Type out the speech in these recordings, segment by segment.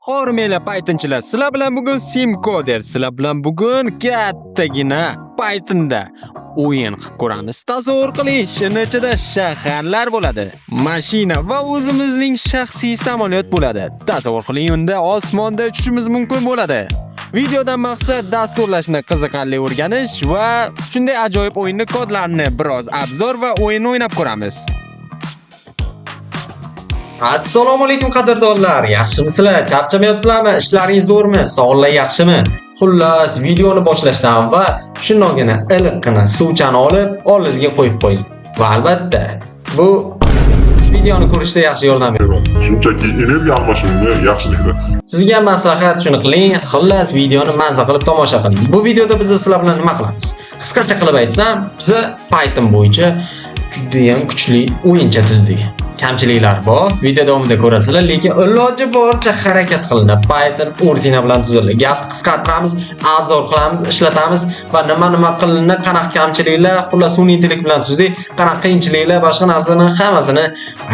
Hormela Pythonchilar, sizlar bilan bugun Simcoder, sizlar bilan bugun kattagina Pythonda o'yin qilib ko'ramiz. Tasavvur qiling, shuni ichida shaharlar bo'ladi, mashina va o'zimizning shaxsiy samolyot bo'ladi. Tasavvur qiling, unda osmonda uchishimiz mumkin bo'ladi. Videodan maqsad dasturlashni qiziqarli o'rganish va shunday ajoyib o'yinni kodlarini biroz obzor va o'yin o'ynab ko'ramiz. Assalomu alaykum qadrdonlar, yaxshimisizlar? Charchamayapsizlarmi? Ishlaringiz zo'rmi? Sog'liqlar yaxshimi? Xullas, videoni boshlashdan va shundoqqina iliqqina suvchani olib, oldingizga qo'yib qo'ying. Va albatta, bu videoni ko'rishda yaxshi yordam beradi. Shunchaki energiya almashinuvini yaxshilaydi. Sizga maslahat shuni qiling, xullas videoni mazza qilib tomosha qiling. Bu videoda biz sizlar bilan nima qilamiz? Qisqacha qilib aytsam, biz Python bo'yicha juda ham kuchli o'yincha tuzdik. Kamchiliklar bor, video davomida ko'rasizlar, lekin iloji boricha harakat qilinib Python o'rzina bilan tuzildi. Gapni qisqartiramiz, obzor qilamiz, ishlatamiz va nima qilinadi, qanaqa kamchiliklar, xullas sun'iy intellekt bilan tuzdik, qanaqa qiyinchiliklar, boshqa narsani hammasini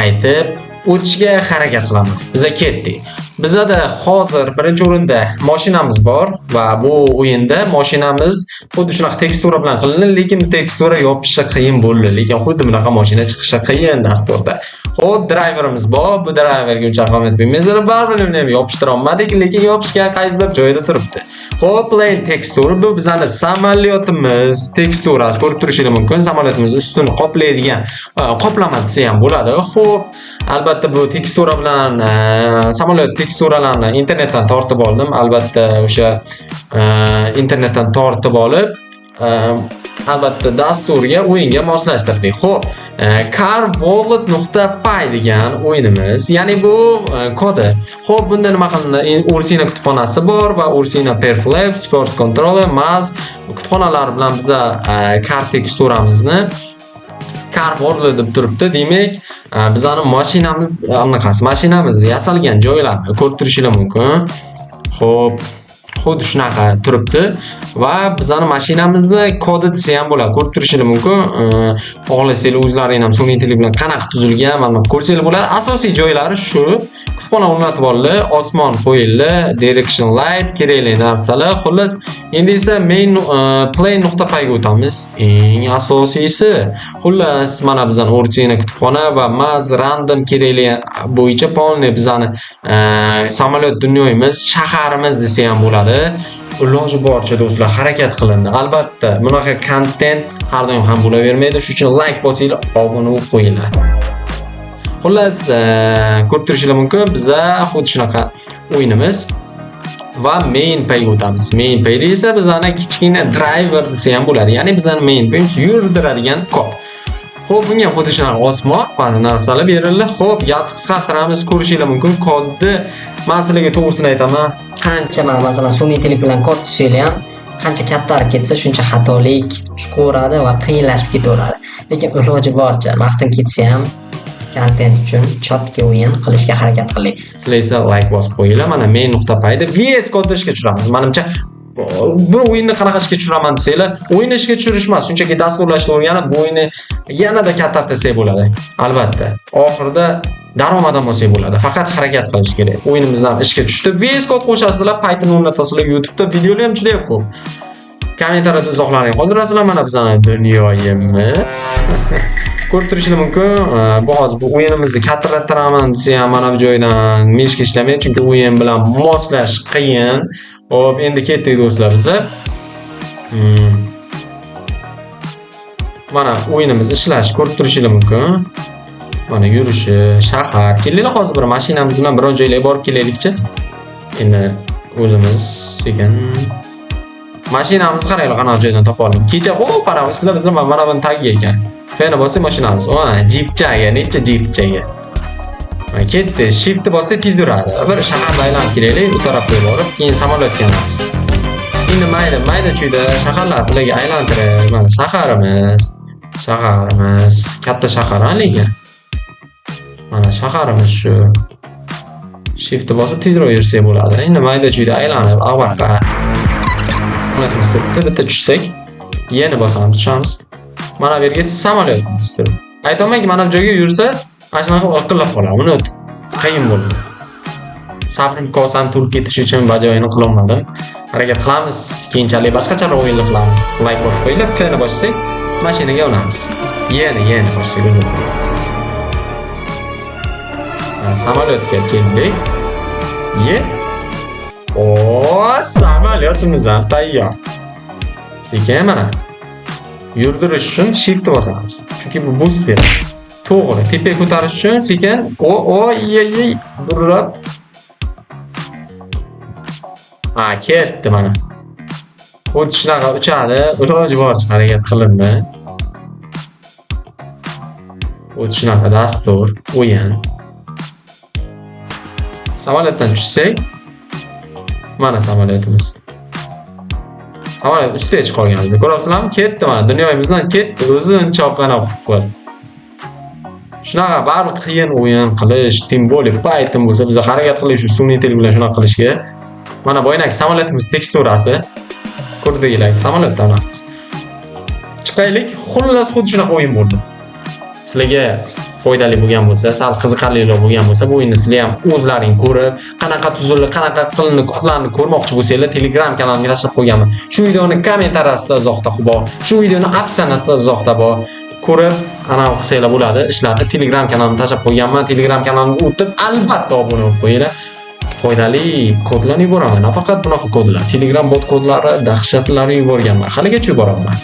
aytib o'tishga harakat qilamiz. Biza ketdik. Bizada hozir birinchi o'rinda mashinamiz bor va bu o'yinda mashinamiz xuddi shunaqa tekstura bilan qilinadi, lekin bu tekstura yopishi qiyin bo'ldi. Lekin xuddi bunaqa mashina chiqishi qiyin dasturda. Xo'p, driverimiz bor. Bu driverga uncha ahamiyat bermaysizlar, baribir uni ham yopishtira olmadik, lekin yopishgan qaysidir joyida turibdi. Xo'p, plain texture bu bizning samolyotimiz teksturasi ko'rib turishingiz mumkin. Samolyotimiz ustini qoplaydigan qoplama desa ham bo'ladi. Xo'p, albatta bu tekstura bilan samolyot teksturalarni internetdan tortib oldim. Albatta o'sha internetdan tortib olib, albatta dasturga, o'yinga moslashtirdik. Xo'p, carwallet.py degan o'yinimiz, ya'ni bu kodi. Xo'p, bunda nima qilinadi? Ursina kutubxonasi bor va Ursina Perflex, Force Controller, Maz kutubxonalari bilan biz car teksturamizni carwallet deb turibdi. Demak, bizning mashinamiz anaqasi, mashinamiz yasalgan joylarni ko'rib turishingiz mumkin. Xo'p, xuddi shunaqa turibdi va bizning mashinamizni kodi desa ham bo'ladi, ko'rib turishingiz mumkin. Xohlasanglar o'zlaringiz ham sun'iy intellekt bilan qanaqa tuzilgan, mana ko'rsangiz bo'ladi. Asosiy joylari shu. Kutubxona o'rnatib oldi, osmon qo'yildi, direction light, kerakli narsalar. Xullas, endi esa main play.py ga o'tamiz. Eng asosiysi, xullas, mana bizning o'rchina kutubxona va maz random kerakli bo'yicha polni bizning samolyot dunyomiz, shaharimiz desa ham bo'ladi. Iloji boricha do'stlar harakat qilindi. Albatta, bunaqa kontent har doim ham bo'lavermaydi. Shuning uchun like bosinglar, obuna bo'lib qo'yinglar. Xullas, ko'rib turishingiz mumkin, biza xuddi shunaqa o'yinimiz va main payga o'tamiz. Main payda esa bizning kichkina driver desa ham bo'ladi. Ya'ni bizning main payimiz yurdiradigan kod. Xo'p, bunga ham xuddi shunaqa osmon va narsalar berildi. Xo'p, gapni qisqartiramiz, ko'rishingiz mumkin. Kodni men sizlarga to'g'risini aytaman. Qancha masalan sun'iy intellekt bilan kod tuzsanglar ham qancha kattarib ketsa shuncha xatolik chiqaveradi va qiyinlashib ketaveradi. Lekin iloji boricha vaqtim ketsa ham kontent uchun chotka o'yin qilishga harakat qiling. Sizlar esa like bosib qo'yinglar. Mana main.pyda VS kodda ishga tushiramiz. Menimcha bu o'yinni qanaqa ishga tushiraman desanglar, o'yinni ishga tushirish emas, shunchaki dasturlashni o'rganib, bu o'yinni yanada kattartirsak bo'ladi. Albatta, oxirida daromad olsak bo'ladi. Faqat harakat qilish kerak. O'yinimizdan ishga tushdi. VS kod qo'shasizlar, Python o'rnatasizlar, YouTube'da videolar ham juda ko'p. Kommentariyada izohlaringizni qoldirasizlar. Mana bizning dunyoyimiz. Ko'rib turishingiz mumkin. Bu hozir bu o'yinimizni kattartiraman desa ham mana bu joydan meshga ishlamaydi, chunki o'yin bilan moslash qiyin. Hop, endi ketdik do'stlar biz. Mana o'yinimiz ishlash ko'rib turishingiz mumkin. Mana yurishi, shahar. Kelinglar hozir bir mashinamiz bilan biror joylarga borib kelaylikchi. Endi o'zimiz sekin mashinamizni qaranglar qanaqa joydan topa oldik. Kecha xo'p, ana sizlar bizlar mana buni tagiga ekan. Fena bosib mashinamiz. Mana jipchaga, necha jipchaga. Mana ketdi, shiftni bosib tez yuradi. Bir shaharni aylanib kelaylik, bu tarafga borib, keyin samolyotga olamiz. Endi mayda chuyda shaharlar sizlarga aylantirib, mana shaharimiz, katta shahar lekin. Mana shaharimiz shu. Shiftni bosib tezroq yursak bo'ladi. Endi mayda chuyda aylanib, avvalqa samolyotimiz turibdi, bitta tushsak, yana bosamiz, tushamiz. Mana bu yerga samolyotimiz turibdi. Aytamanki, mana bu joyga yursa, ana shunaqa oqillab qoladi. Uni qiyin bo'ladi. sabrim kosam to'lib ketishi uchun bajoyini qilolmadim. Harakat qilamiz, keyinchalik boshqacharoq o'yinlar qilamiz. Like bosib qo'yinglar, feni bossak, mashinaga olamiz. Yana boshlaymiz. Samolyotga keldik. Samolyotimiz ham tayyor. Sekin mana yurdirish uchun shift bosamiz. Chunki bu boost beradi. To'g'ri, tepaga ko'tarish uchun sekin durab. Ketdi mana. Xuddi shunaqa uchadi, iloji boricha harakat qilindi. Xuddi shunaqa dastur, o'yin. Samolyotdan tushsak, mana samolyotimiz. Samolyot ustida chiqib qolganmiz. Ko'ryapsizlarmi? Ketdi mana, dunyoyimizdan ketdi, o'zini chopqana qilib. Shunaqa baribir qiyin o'yin qilish, tim bo'lib Python bo'lsa, biz harakat qilish uchun sun'iy intellekt bilan shunaqa qilishga. Mana boyagi samolyotimiz teksturasi. Ko'rdinglar, samolyotdan olamiz. Chiqaylik, xullas xuddi shunaqa o'yin bo'ldi. Sizlarga foydali bo'lgan bo'lsa, sal qiziqarliroq bo'lgan bo'lsa, bu o'yinni sizlar ham o'zlaring ko'rib, qanaqa tuzilib, qanaqa qilinib, kodlarni ko'rmoqchi bo'lsanglar, Telegram kanalimga tashlab qo'yganman. Shu videoni kommentariyasida izohda bor, shu videoni opsiyasida izohda bor. Ko'rib, ana qilsanglar bo'ladi. Ishlarni Telegram kanalimga tashlab qo'yganman. Telegram kanalimga o'tib, albatta obuna bo'lib qo'yinglar. Foydali kodlarni yuboraman. Nafaqat bunaqa kodlar, Telegram bot kodlari dahshatlari yuborganman. Haligacha yuboraman.